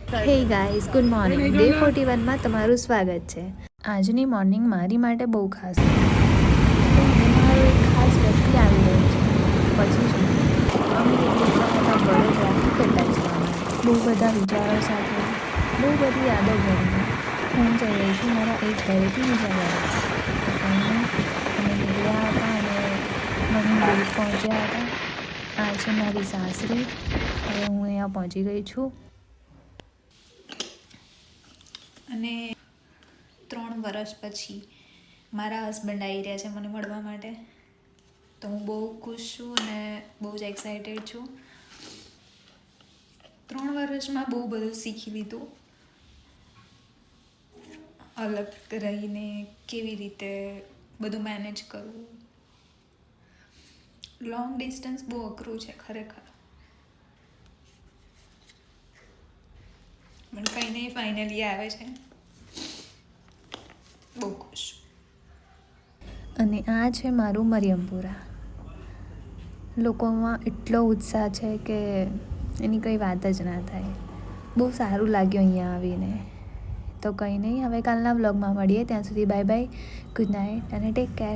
હે guys, good morning. Day 41માં તમારું સ્વાગત છે. આજની મોર્નિંગ મારી માટે બહુ ખાસ હતી. મારો એક ખાસ વ્યક્તિ આવી રહ્યો છે. પછી શું, અમે નીકળી ગયા હતા વડોદરાથી પેટા જવા માટે. બહુ બધા વિચારો સાથે, બહુ બધી યાદો ભરીને હું જઈ રહી છું મારા એક ઘરેથી બીજા ઘરે. તો કંઈ નહીં, અમે નીકળ્યા હતા અને વણી બ્રિજ પહોંચ્યા હતા. આ છે મારી સાસરી. હવે હું અહીંયા પહોંચી ગઈ છું. અને 3 વર્ષ પછી મારા હસબન્ડ આવી રહ્યા છે મને મળવા માટે. તો હું બહુ ખુશ છું અને બહુ જ એક્સાઇટેડ છું. 3 વર્ષમાં બહુ બધું શીખી લીધું. અલગ રહીને કેવી રીતે બધું મેનેજ કરવું. લોંગ ડિસ્ટન્સ બહુ અઘરું છે ખરેખર, પણ કંઈ નહીં, ફાઇનલી આવે છે. બહુ ખુશ. અને આ છે મારું મરિયમપુરા. લોકોમાં એટલો ઉત્સાહ છે કે એની કંઈ વાત જ ના થાય. બહુ સારું લાગ્યું અહીંયા આવીને. તો કંઈ નહીં, હવે કાલના વ્લોગમાં મળીએ. ત્યાં સુધી બાય બાય, ગુડ નાઇટ અને ટેક કેર.